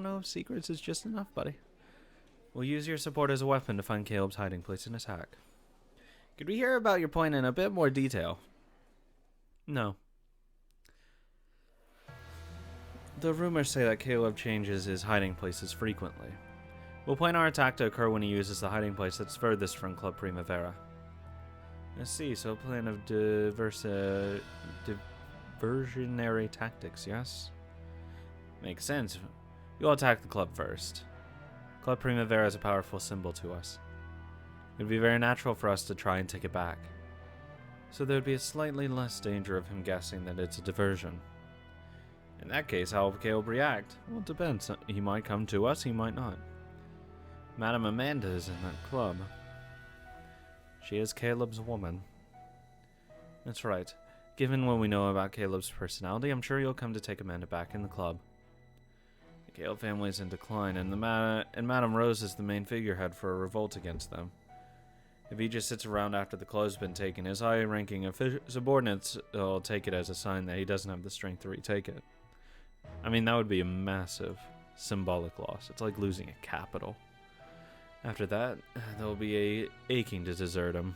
know if secrets is just enough, buddy. We'll use your support as a weapon to find Caleb's hiding place and attack. Could we hear about your point in a bit more detail? No. The rumors say that Caleb changes his hiding places frequently. We'll plan our attack to occur when he uses the hiding place that's furthest from Club Primavera. I see, so a plan of diversionary tactics, yes? Makes sense. You'll attack the club first. Club Primavera is a powerful symbol to us. It would be very natural for us to try and take it back. So there would be a slightly less danger of him guessing that it's a diversion. In that case, how will Caleb react? Well, it depends. He might come to us, he might not. Madame Amanda is in that club. She is Caleb's woman. That's right. Given what we know about Caleb's personality, I'm sure you'll come to take Amanda back in the club. The Caleb family is in decline, and Madame Rose is the main figurehead for a revolt against them. If he just sits around after the club's been taken, his high-ranking subordinates will take it as a sign that he doesn't have the strength to retake it. I mean, that would be a massive symbolic loss. It's like losing a capital. After that, they'll be aching to desert him.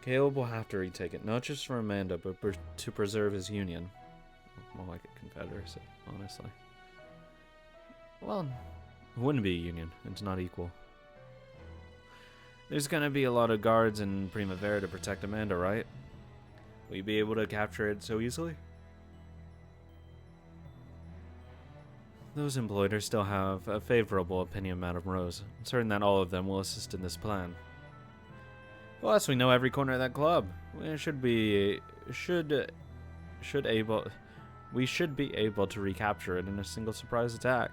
Caleb will have to retake it, not just for Amanda, but to preserve his union. More like a confederacy, honestly. Well, it wouldn't be a union. It's not equal. There's gonna be a lot of guards in Primavera to protect Amanda, right? Will you be able to capture it so easily? Those employed still have a favorable opinion of Madame Rose. I'm certain that all of them will assist in this plan. Plus, we know every corner of that club. We should be able to recapture it in a single surprise attack.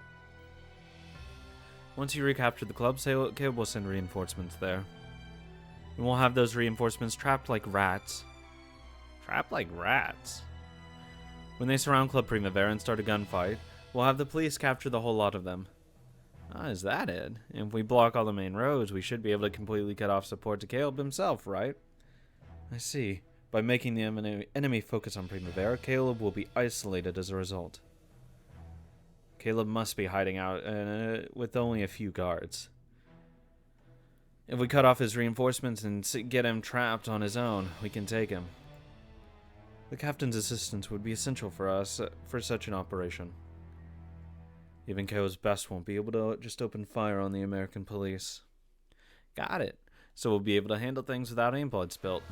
Once you recapture the club, Caleb will send reinforcements there. And we'll have those reinforcements trapped like rats. Trapped like rats? When they surround Club Primavera and start a gunfight, we'll have the police capture the whole lot of them. Ah, is that it? If we block all the main roads, we should be able to completely cut off support to Caleb himself, right? I see. By making the enemy focus on Primavera, Caleb will be isolated as a result. Caleb must be hiding out with only a few guards. If we cut off his reinforcements and get him trapped on his own, we can take him. The captain's assistance would be essential for us for such an operation. Even Caleb's best won't be able to just open fire on the American police. Got it. So we'll be able to handle things without any blood spilt.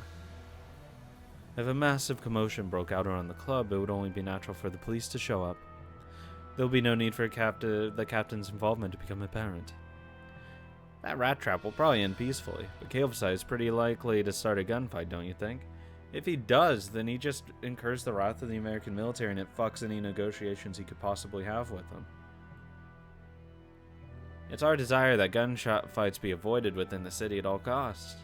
If a massive commotion broke out around the club, it would only be natural for the police to show up. There will be no need for the captain's involvement to become apparent. That rat trap will probably end peacefully, but Caleb's side is pretty likely to start a gunfight, don't you think? If he does, then he just incurs the wrath of the American military and it fucks any negotiations he could possibly have with them. It's our desire that gunshot fights be avoided within the city at all costs.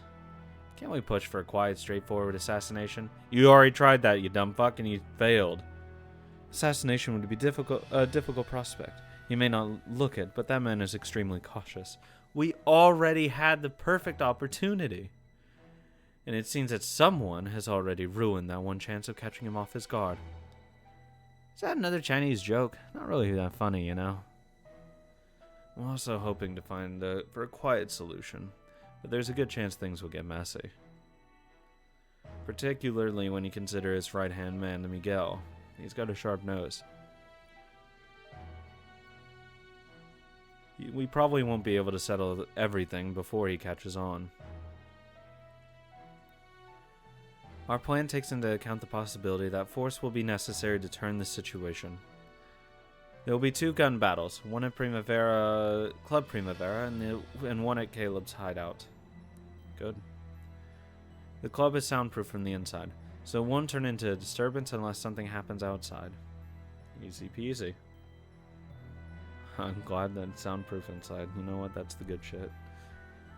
Can't we push for a quiet, straightforward assassination? You already tried that, you dumb fuck, and you failed. Assassination would be a difficult prospect. You may not look it, but that man is extremely cautious. We already had the perfect opportunity. And it seems that someone has already ruined that one chance of catching him off his guard. Is that another Chinese joke? Not really that funny, you know. I'm also hoping to find for a quiet solution, but there's a good chance things will get messy. Particularly when you consider his right-hand man, Miguel. He's got a sharp nose. We probably won't be able to settle everything before he catches on. Our plan takes into account the possibility that force will be necessary to turn the situation. There will be 2 gun battles, one at Club Primavera, and one at Caleb's hideout. Good. The club is soundproof from the inside, so it won't turn into a disturbance unless something happens outside. Easy peasy. I'm glad that it's soundproof inside. You know what? That's the good shit.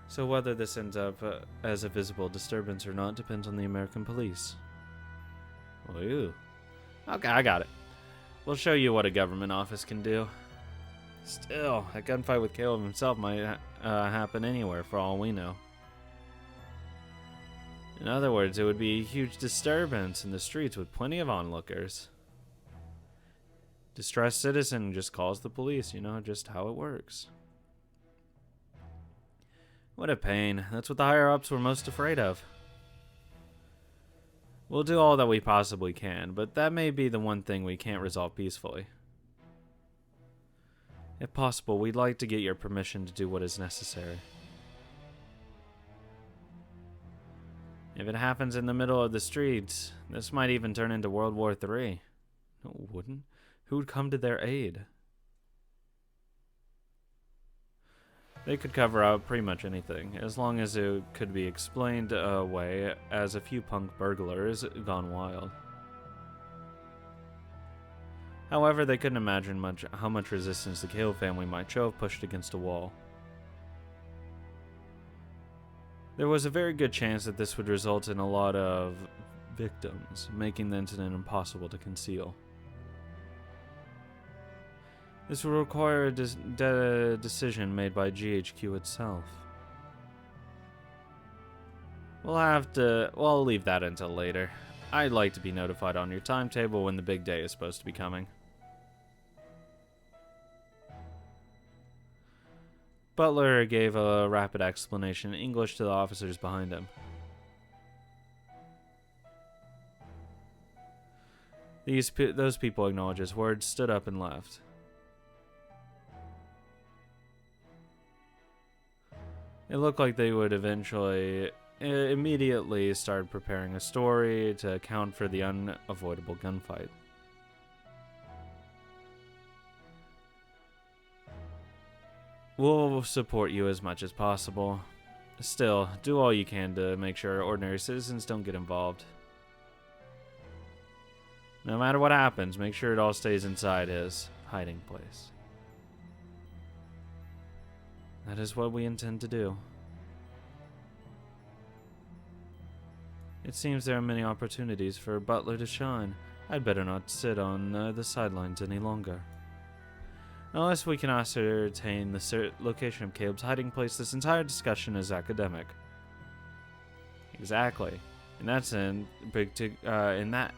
So whether this ends up as a visible disturbance or not depends on the American police. Ooh. Okay, I got it. We'll show you what a government office can do. Still, a gunfight with Caleb himself might happen anywhere for all we know. In other words, it would be a huge disturbance in the streets with plenty of onlookers. Distressed citizen just calls the police, you know, just how it works. What a pain. That's what the higher-ups were most afraid of. We'll do all that we possibly can, but that may be the one thing we can't resolve peacefully. If possible, we'd like to get your permission to do what is necessary. If it happens in the middle of the streets, this might even turn into World War III. No, it wouldn't. Who would come to their aid? They could cover up pretty much anything, as long as it could be explained away as a few punk burglars gone wild. However, they couldn't imagine how much resistance the Cale family might show if pushed against a wall. There was a very good chance that this would result in a lot of victims, making the incident impossible to conceal. This will require a decision made by GHQ itself. I'll leave that until later. I'd like to be notified on your timetable when the big day is supposed to be coming. Butler gave a rapid explanation in English to the officers behind him. Those people acknowledged his words, stood up, and left. It looked like they would immediately start preparing a story to account for the unavoidable gunfight. We'll support you as much as possible. Still, do all you can to make sure ordinary citizens don't get involved. No matter what happens, make sure it all stays inside his hiding place. That is what we intend to do. It seems there are many opportunities for Butler to shine. I'd better not sit on the sidelines any longer. Unless we can ascertain the location of Caleb's hiding place, this entire discussion is academic. Exactly. And that's in that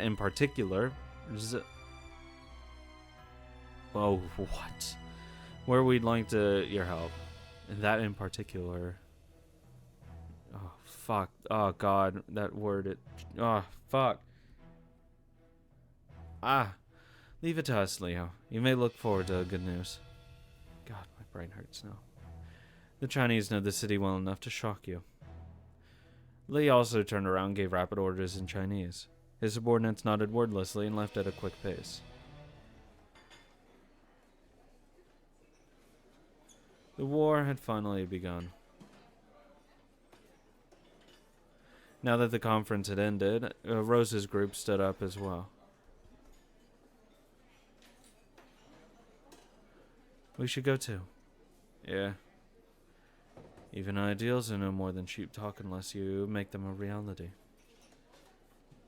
in particular. Oh, what? Where we'd like your help. And that in particular. Oh, fuck. Oh, God. That word. Oh, fuck. Leave it to us, Leo. You may look forward to good news. God, my brain hurts now. The Chinese know the city well enough to shock you. Lee also turned around and gave rapid orders in Chinese. His subordinates nodded wordlessly and left at a quick pace. The war had finally begun. Now that the conference had ended, Rose's group stood up as well. We should go too. Yeah. Even ideals are no more than cheap talk unless you make them a reality.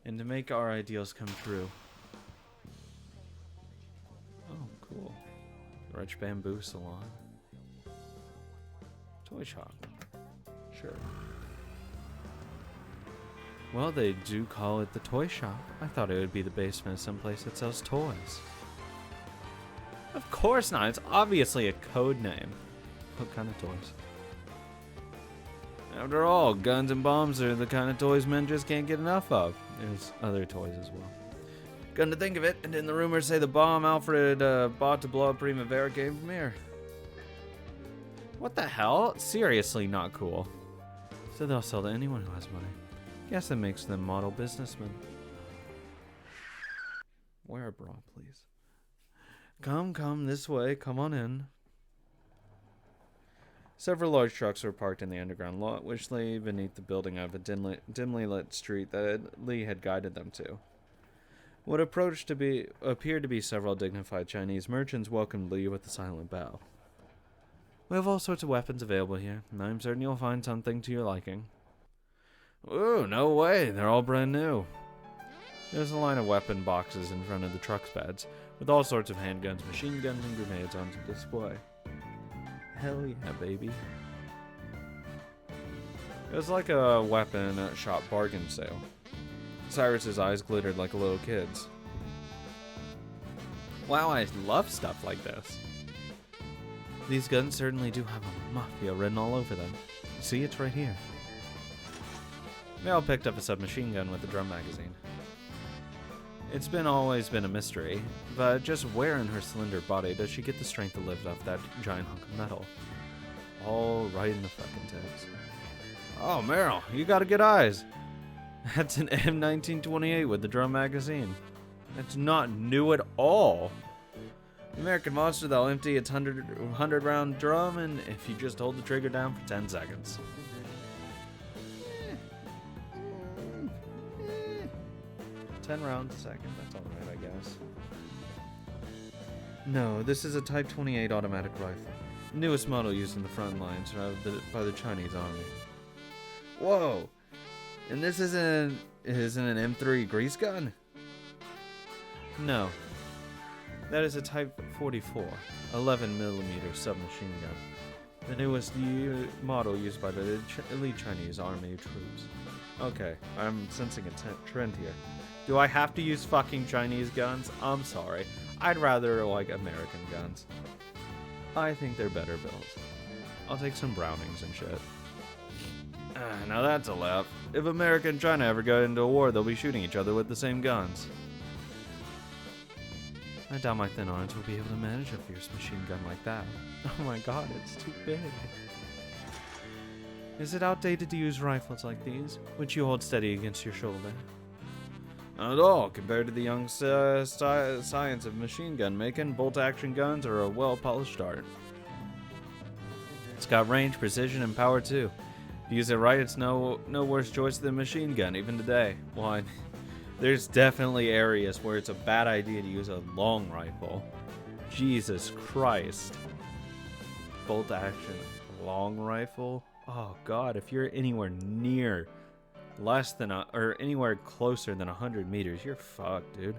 And to make our ideals come true. Oh, cool. Rich Bamboo Salon. Toy shop. Sure. Well, they do call it the toy shop. I thought it would be the basement of someplace that sells toys. Of course not. It's obviously a code name. What kind of toys? After all, guns and bombs are the kind of toys men just can't get enough of. There's other toys as well. Come to think of it, didn't the rumors say the bomb Alfred bought to blow up Primavera came from here? What the hell? Seriously not cool. So they'll sell to anyone who has money. Guess that makes them model businessmen. Wear a bra, please. Come this way. Come on in. Several large trucks were parked in the underground lot, which lay beneath the building of a dimly lit street that Lee had guided them to. What appeared to be several dignified Chinese merchants welcomed Lee with a silent bow. We have all sorts of weapons available here, and I'm certain you'll find something to your liking. Ooh, no way, they're all brand new. There's a line of weapon boxes in front of the truck's beds, with all sorts of handguns, machine guns, and grenades on display. Hell yeah, baby. It was like a weapon shop bargain sale. Cyrus's eyes glittered like a little kid's. Wow, I love stuff like this. These guns certainly do have a mafia written all over them. See, it's right here. Meryl picked up a submachine gun with a drum magazine. It's always been a mystery, but just where in her slender body does she get the strength to lift up that giant hunk of metal? All right in the fucking tips. Oh, Meryl, you got good eyes. That's an M1928 with the drum magazine. That's not new at all. The American Monster, they'll empty its 100 round drum, and if you just hold the trigger down for 10 seconds. 10 rounds a second, that's alright, I guess. No, this is a Type 28 automatic rifle. Newest model used in the front lines by the Chinese army. Whoa! And this isn't an M3 grease gun? No. That is a Type 44, 11mm submachine gun. The newest model used by the elite Chinese army troops. Okay, I'm sensing a trend here. Do I have to use fucking Chinese guns? I'm sorry. I'd rather like American guns. I think they're better built. I'll take some Brownings and shit. Now that's a laugh. If America and China ever go into a war, they'll be shooting each other with the same guns. I doubt my thin arms will be able to manage a fierce machine gun like that. Oh my god, it's too big. Is it outdated to use rifles like these, which you hold steady against your shoulder? Not at all. Compared to the young science of machine gun making, bolt-action guns are a well-polished art. It's got range, precision, and power too. If you use it right, it's no worse choice than a machine gun, even today. Why? There's definitely areas where it's a bad idea to use a long rifle. Jesus Christ. Bolt-action long rifle? Oh god, if you're anywhere near or anywhere closer than 100 meters, you're fucked, dude.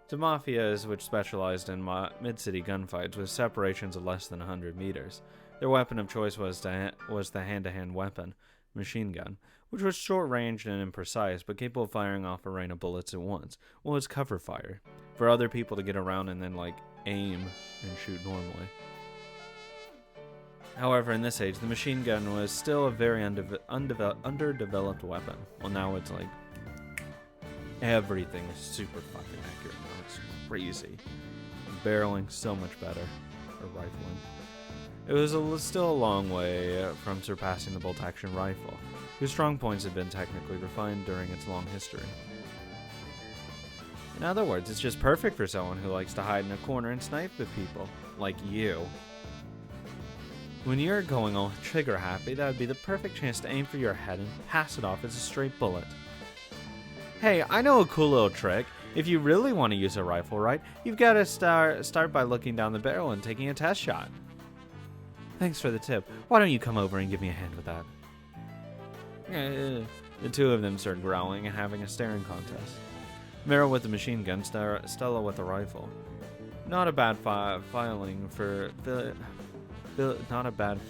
To mafias which specialized in mid-city gunfights with separations of less than 100 meters, their weapon of choice was the hand-to-hand weapon, machine gun, which was short-ranged and imprecise, but capable of firing off a rain of bullets at once. Well, it's cover fire, for other people to get around and then, like, aim and shoot normally. However, in this age, the machine gun was still a very underdeveloped weapon. Well, now it's like everything is super fucking accurate now. It's crazy. Barreling so much better, or rifling. It was still a long way from surpassing the bolt-action rifle, whose strong points had been technically refined during its long history. In other words, it's just perfect for someone who likes to hide in a corner and snipe at people, like you. When you're going all trigger happy, that would be the perfect chance to aim for your head and pass it off as a straight bullet. Hey, I know a cool little trick. If you really want to use a rifle right, you've got to start by looking down the barrel and taking a test shot. Thanks for the tip. Why don't you come over and give me a hand with that? The two of them started growling and having a staring contest. Meryl with the machine gun, Stella with a rifle. Not a bad filing for not a bad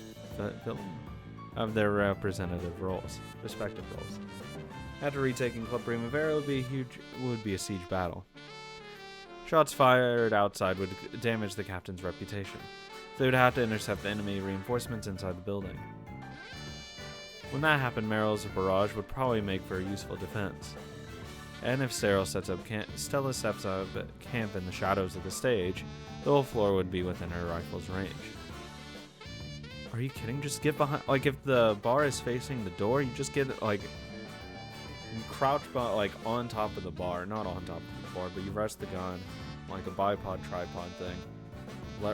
of their respective roles. After retaking Club Primavera, would be a siege battle. Shots fired outside would damage the captain's reputation. They would have to intercept the enemy reinforcements inside the building. When that happened, Meryl's barrage would probably make for a useful defense. And if Stella sets up camp in the shadows of the stage, the whole floor would be within her rifle's range. Are you kidding? Just get behind. Like, if the bar is facing the door, you just get, like, you crouch, like, on top of the bar. Not on top of the bar, but you rest the gun, like a bipod tripod thing.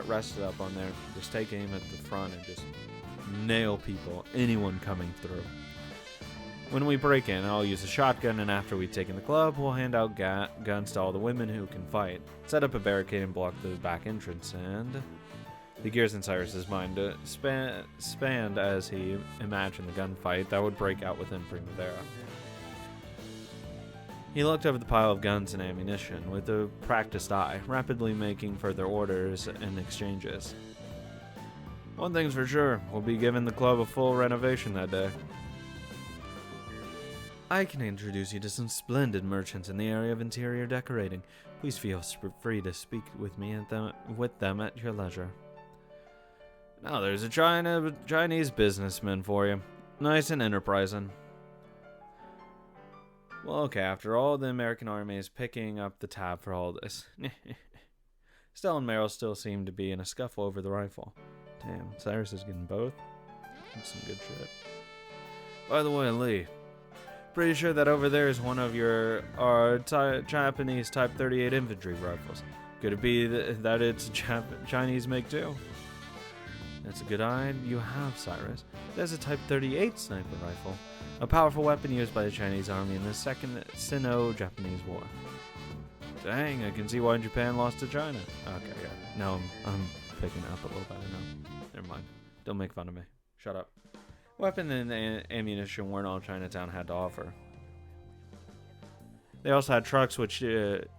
Rest it up on there. Just take aim at the front and just nail people, anyone coming through. When we break in, I'll use a shotgun, and after we've taken the club, we'll hand out guns to all the women who can fight, set up a barricade and block the back entrance, and... The gears in Cyrus's mind spanned as he imagined the gunfight that would break out within Primavera. He looked over the pile of guns and ammunition with a practiced eye, rapidly making further orders and exchanges. One thing's for sure, we'll be giving the club a full renovation that day. I can introduce you to some splendid merchants in the area of interior decorating. Please feel free to speak with me with them at your leisure. Now there's a Chinese businessman for you. Nice and enterprising. Well, okay, after all, the American army is picking up the tab for all this. Stella and Meryl still seem to be in a scuffle over the rifle. Damn, Cyrus is getting both. That's some good shit. By the way, Lee, pretty sure that over there is one of our Japanese Type 38 infantry rifles. Could it be that it's Chinese make too? That's a good eye you have, Cyrus. There's a Type 38 sniper rifle, a powerful weapon used by the Chinese army in the Second Sino-Japanese War. Dang, I can see why Japan lost to China. Okay, yeah. Now I'm picking it up a little better now. Never mind. Don't make fun of me. Shut up. Weapon and ammunition weren't all Chinatown had to offer. They also had trucks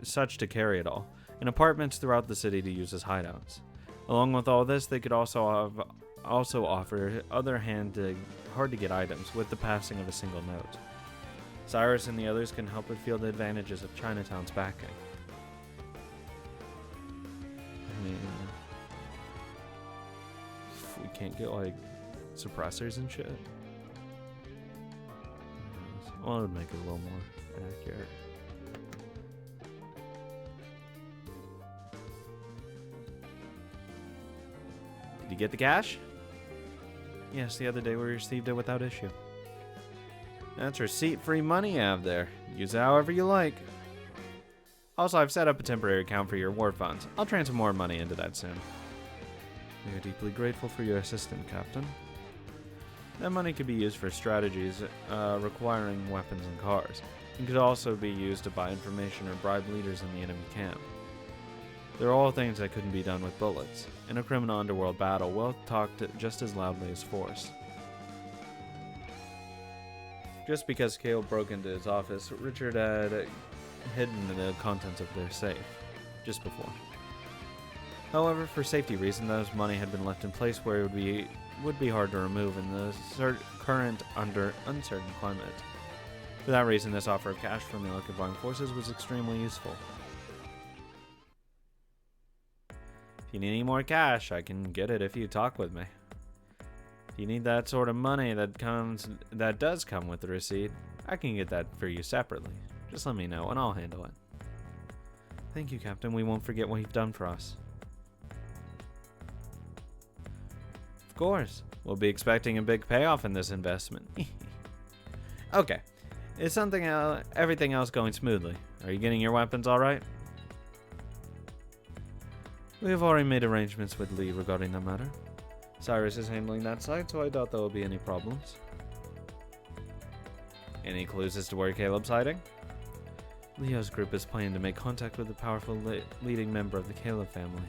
such to carry it all, and apartments throughout the city to use as hideouts. Along with all this, they could also offer other hard-to-get items with the passing of a single note. Cyrus and the others can help but feel the advantages of Chinatown's backing. I mean, we can't get, like, suppressors and shit. Well, it would make it a little more accurate. Did you get the cash? Yes, the other day we received it without issue. That's receipt-free money you have there. Use it however you like. Also, I've set up a temporary account for your war funds. I'll transfer more money into that soon. We are deeply grateful for your assistance, Captain. That money could be used for strategies requiring weapons and cars, and could also be used to buy information or bribe leaders in the enemy camp. They're all things that couldn't be done with bullets. In a criminal underworld battle, wealth talked just as loudly as force. Just because Caleb broke into his office, Richard had hidden the contents of their safe just before. However, for safety reasons, those money had been left in place where it would be hard to remove in the current uncertain climate. For that reason, this offer of cash from the occupying forces was extremely useful. If you need any more cash, I can get it if you talk with me. If you need that sort of money that does come with the receipt, I can get that for you separately. Just let me know and I'll handle it. Thank you, Captain. We won't forget what you've done for us. Of course. We'll be expecting a big payoff in this investment. Okay. Is everything else going smoothly? Are you getting your weapons all right? We have already made arrangements with Lee regarding the matter. Cyrus is handling that side, so I doubt there will be any problems. Any clues as to where Caleb's hiding? Leo's group is planning to make contact with a powerful leading member of the Caleb family.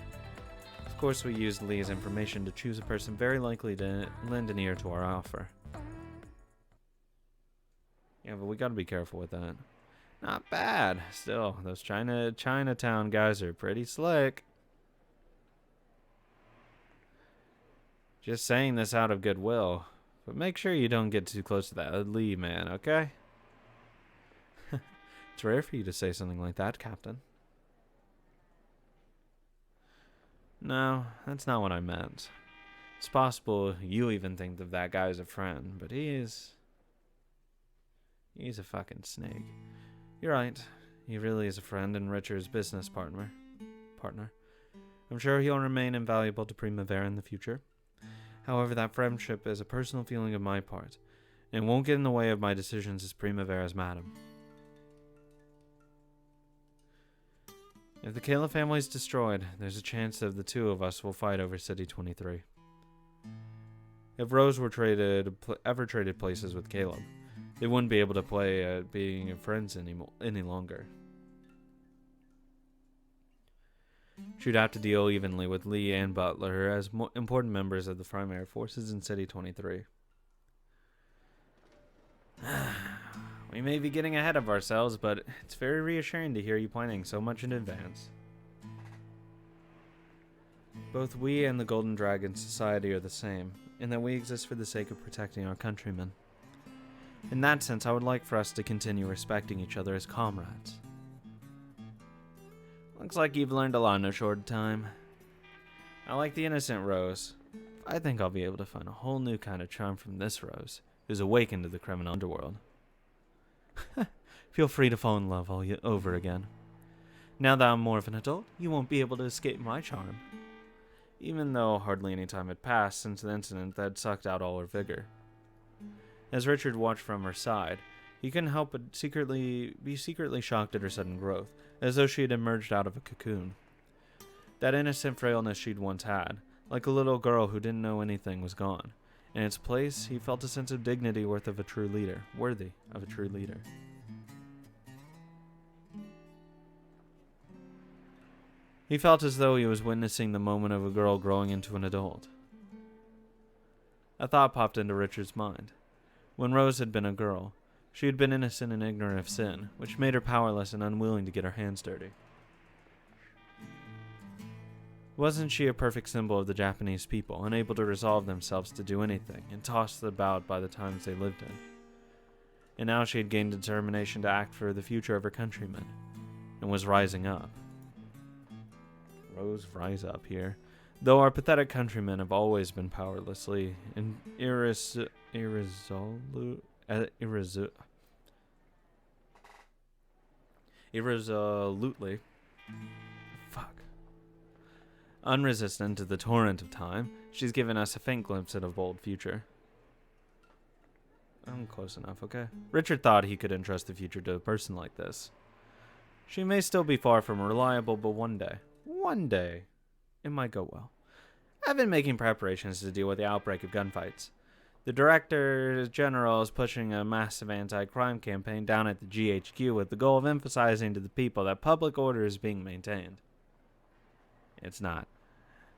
Of course, we used Lee's information to choose a person very likely to lend an ear to our offer. Yeah, but we gotta be careful with that. Not bad. Still, those Chinatown guys are pretty slick. Just saying this out of goodwill, but make sure you don't get too close to that Lee man, okay? It's rare for you to say something like that, Captain. No, that's not what I meant. It's possible you even think of that guy as a friend, but he's a fucking snake. You're right. He really is a friend and Richard's business partner. I'm sure he'll remain invaluable to Primavera in the future. However, that friendship is a personal feeling of my part, and won't get in the way of my decisions as Primavera's madam. If the Caleb family is destroyed, there's a chance that the two of us will fight over City 23. If Rose were ever traded places with Caleb, they wouldn't be able to play at being friends any longer. She'd have to deal evenly with Lee and Butler as important members of the primary forces in City 23. We may be getting ahead of ourselves, but it's very reassuring to hear you planning so much in advance. Both we and the Golden Dragon Society are the same, in that we exist for the sake of protecting our countrymen. In that sense, I would like for us to continue respecting each other as comrades. Looks like you've learned a lot in a short time. I like the innocent Rose. I think I'll be able to find a whole new kind of charm from this Rose, who's awakened to the criminal underworld. Feel free to fall in love all over again. Now that I'm more of an adult, you won't be able to escape my charm. Even though hardly any time had passed since the incident that had sucked out all her vigor. As Richard watched from her side, he couldn't help but be secretly shocked at her sudden growth, as though she had emerged out of a cocoon. That innocent frailness she'd once had, like a little girl who didn't know anything, was gone. In its place, he felt a sense of dignity worthy of a true leader. He felt as though he was witnessing the moment of a girl growing into an adult. A thought popped into Richard's mind. When Rose had been a girl, she had been innocent and ignorant of sin, which made her powerless and unwilling to get her hands dirty. Wasn't she a perfect symbol of the Japanese people, unable to resolve themselves to do anything, and tossed about by the times they lived in? And now she had gained determination to act for the future of her countrymen, and was rising up. Rose, rise up here. Though our pathetic countrymen have always been powerlessly and irresolutely unresistant to the torrent of time, she's given us a faint glimpse at a bold future. I'm close enough, okay? Richard thought he could entrust the future to a person like this. She may still be far from reliable, but one day, it might go well. I've been making preparations to deal with the outbreak of gunfights. The Director General is pushing a massive anti-crime campaign down at the GHQ with the goal of emphasizing to the people that public order is being maintained. It's not.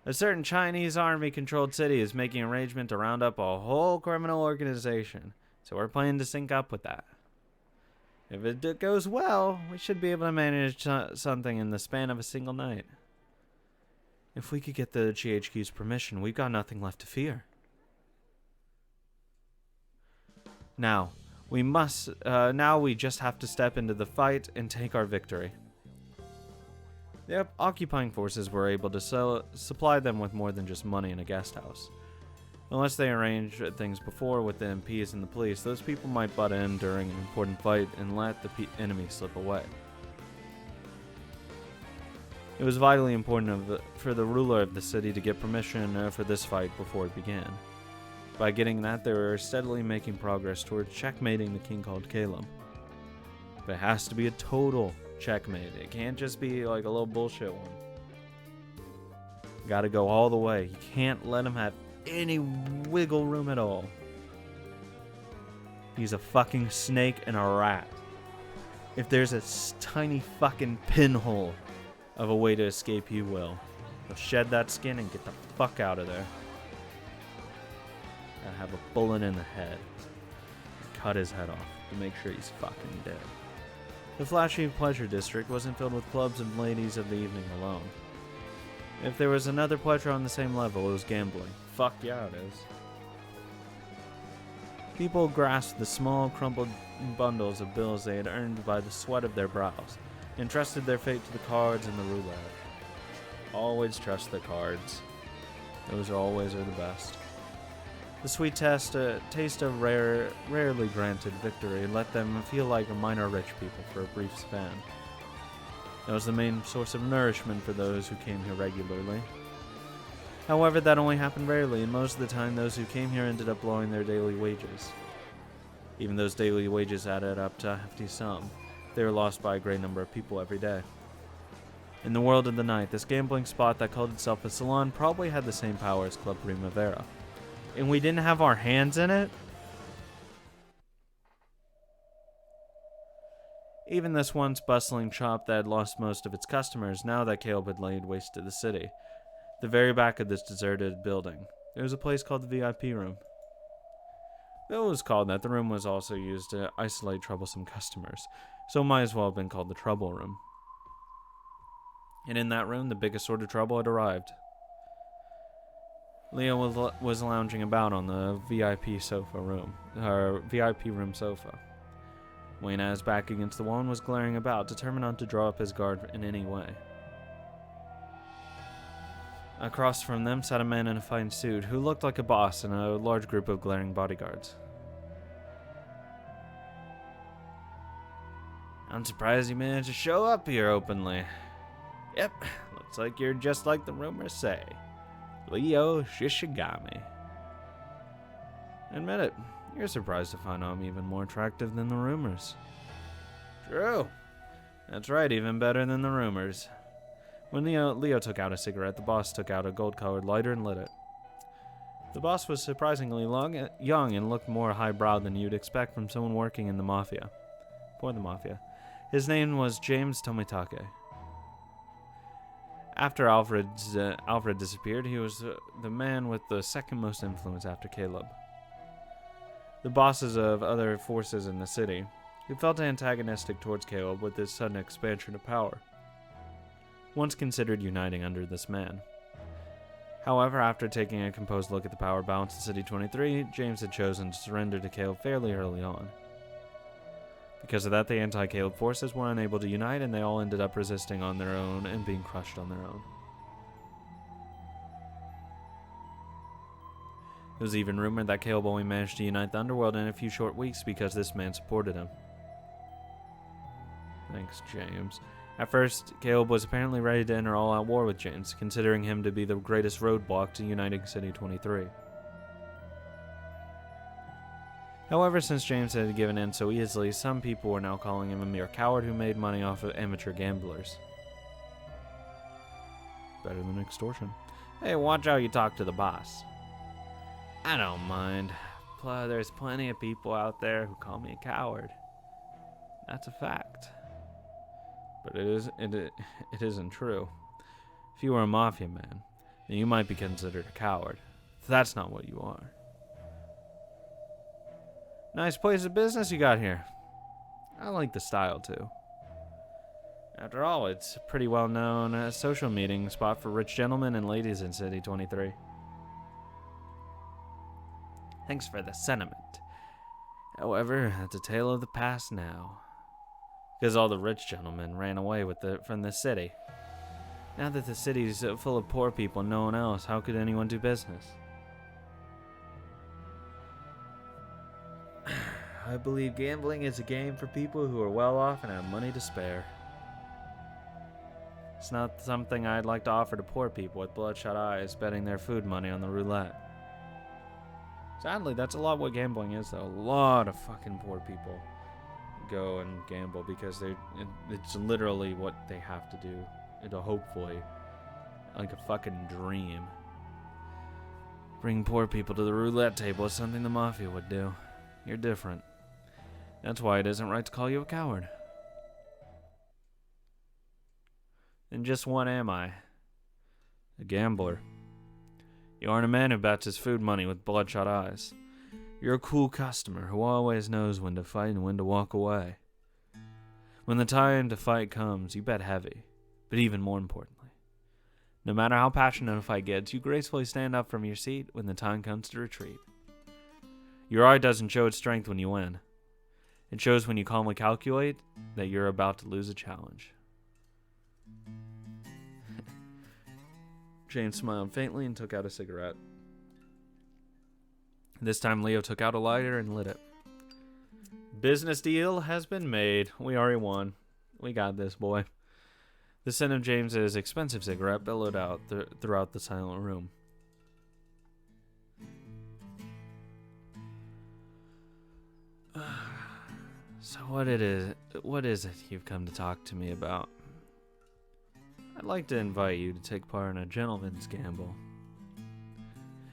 A certain Chinese army-controlled city is making arrangements to round up a whole criminal organization, so we're planning to sync up with that. If it goes well, we should be able to manage something in the span of a single night. If we could get the GHQ's permission, we've got nothing left to fear. Now we just have to step into the fight and take our victory. The occupying forces were able to supply them with more than just money and a guest house. Unless they arranged things before with the MPs and the police, those people might butt in during an important fight and let the enemy slip away. It was vitally important for the ruler of the city to get permission for this fight before it began. By getting that, they were steadily making progress towards checkmating the king called Caleb. But it has to be a total checkmate. It can't just be like a little bullshit one. Gotta go all the way. You can't let him have any wiggle room at all. He's a fucking snake and a rat. If there's a tiny fucking pinhole of a way to escape, he will. He'll shed that skin and get the fuck out of there. Gotta have a bullet in the head. Cut his head off to make sure he's fucking dead. The flashy pleasure district wasn't filled with clubs and ladies of the evening alone. If there was another pleasure on the same level, it was gambling. Fuck yeah, it is. People grasped the small, crumpled bundles of bills they had earned by the sweat of their brows, and trusted their fate to the cards and the roulette. Always trust the cards. Those always are the best. The sweet taste of rarely granted victory let them feel like minor rich people for a brief span. That was the main source of nourishment for those who came here regularly. However, that only happened rarely, and most of the time those who came here ended up blowing their daily wages. Even those daily wages added up to a hefty sum. They were lost by a great number of people every day. In the world of the night, this gambling spot that called itself a salon probably had the same power as Club Primavera. And we didn't have our hands in it? Even this once bustling shop that had lost most of its customers, now that Caleb had laid waste to the city. The very back of this deserted building, there was a place called the VIP room. It was called that. The room was also used to isolate troublesome customers, so it might as well have been called the trouble room. And in that room, the biggest sort of trouble had arrived. Leo was lounging about on the VIP room sofa. Wayne had his back against the wall and was glaring about, determined not to draw up his guard in any way. Across from them sat a man in a fine suit who looked like a boss and a large group of glaring bodyguards. I'm surprised you managed to show up here openly. Yep, looks like you're just like the rumors say. Leo Shishigami. Admit it, you're surprised to find I'm even more attractive than the rumors. True. That's right, even better than the rumors. When Leo took out a cigarette, the boss took out a gold-colored lighter and lit it. The boss was surprisingly young and looked more highbrow than you'd expect from someone working in the mafia. For the mafia. His name was James Tomitake. After Alfred disappeared, he was the man with the second most influence after Caleb. The bosses of other forces in the city, who felt antagonistic towards Caleb with his sudden expansion of power, once considered uniting under this man. However, after taking a composed look at the power balance in City 23, James had chosen to surrender to Caleb fairly early on. Because of that, the anti-Caleb forces were unable to unite, and they all ended up resisting on their own and being crushed on their own. It was even rumored that Caleb only managed to unite the underworld in a few short weeks because this man supported him. Thanks, James. At first, Caleb was apparently ready to enter all-out war with James, considering him to be the greatest roadblock to uniting City 23. However, since James had given in so easily, some people were now calling him a mere coward who made money off of amateur gamblers. Better than extortion. Hey, watch how you talk to the boss. I don't mind. There's plenty of people out there who call me a coward. That's a fact. But it isn't true. If you were a mafia man, then you might be considered a coward. That's not what you are. Nice place of business you got here. I like the style too. After all, it's a pretty well-known social meeting spot for rich gentlemen and ladies in City 23. Thanks for the sentiment. However, that's a tale of the past now. Because all the rich gentlemen ran away from the city. Now that the city's full of poor people and no one else, how could anyone do business? I believe gambling is a game for people who are well off and have money to spare. It's not something I'd like to offer to poor people with bloodshot eyes betting their food money on the roulette. Sadly, that's a lot what gambling is, though. A lot of fucking poor people go and gamble because it's literally what they have to do. It'll hopefully, like a fucking dream. Bring poor people to the roulette table is something the mafia would do. You're different. That's why it isn't right to call you a coward. Then just what am I? A gambler. You aren't a man who bets his food money with bloodshot eyes. You're a cool customer who always knows when to fight and when to walk away. When the time to fight comes, you bet heavy. But even more importantly, no matter how passionate a fight gets, you gracefully stand up from your seat when the time comes to retreat. Your eye doesn't show its strength when you win. It shows when you calmly calculate that you're about to lose a challenge. James smiled faintly and took out a cigarette. This time Leo took out a lighter and lit it. Business deal has been made. We already won. We got this, boy. The scent of James's expensive cigarette billowed out throughout the silent room. So what is it you've come to talk to me about? I'd like to invite you to take part in a gentleman's gamble.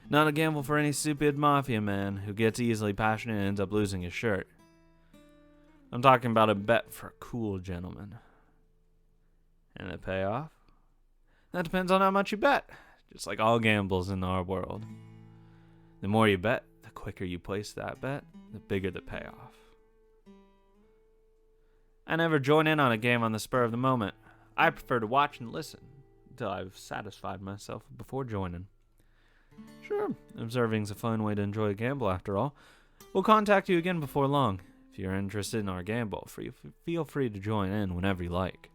Not a gamble for any stupid mafia man who gets easily passionate and ends up losing his shirt. I'm talking about a bet for a cool gentleman. And the payoff? That depends on how much you bet, just like all gambles in our world. The more you bet, the quicker you place that bet, the bigger the payoff. I never join in on a game on the spur of the moment. I prefer to watch and listen until I've satisfied myself before joining. Sure, observing's a fun way to enjoy a gamble after all. We'll contact you again before long. If you're interested in our gamble, feel free to join in whenever you like.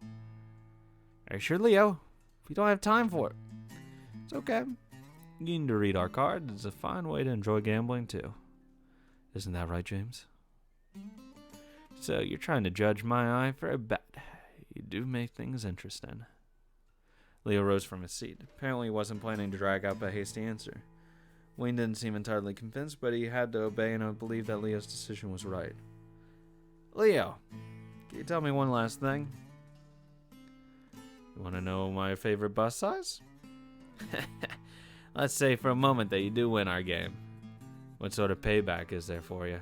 Are you sure, Leo? We don't have time for it. It's okay. Getting to read our cards is a fine way to enjoy gambling, too. Isn't that right, James? So you're trying to judge my eye for a bet. You do make things interesting. Leo rose from his seat. Apparently he wasn't planning to drag out a hasty answer. Wayne didn't seem entirely convinced, but he had to obey and believe that Leo's decision was right. Leo, can you tell me one last thing? You want to know my favorite bus size? Let's say for a moment that you do win our game. What sort of payback is there for you?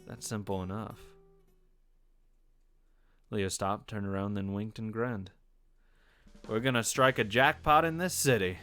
That's simple enough. Leo stopped, turned around, then winked and grinned. We're gonna strike a jackpot in this city.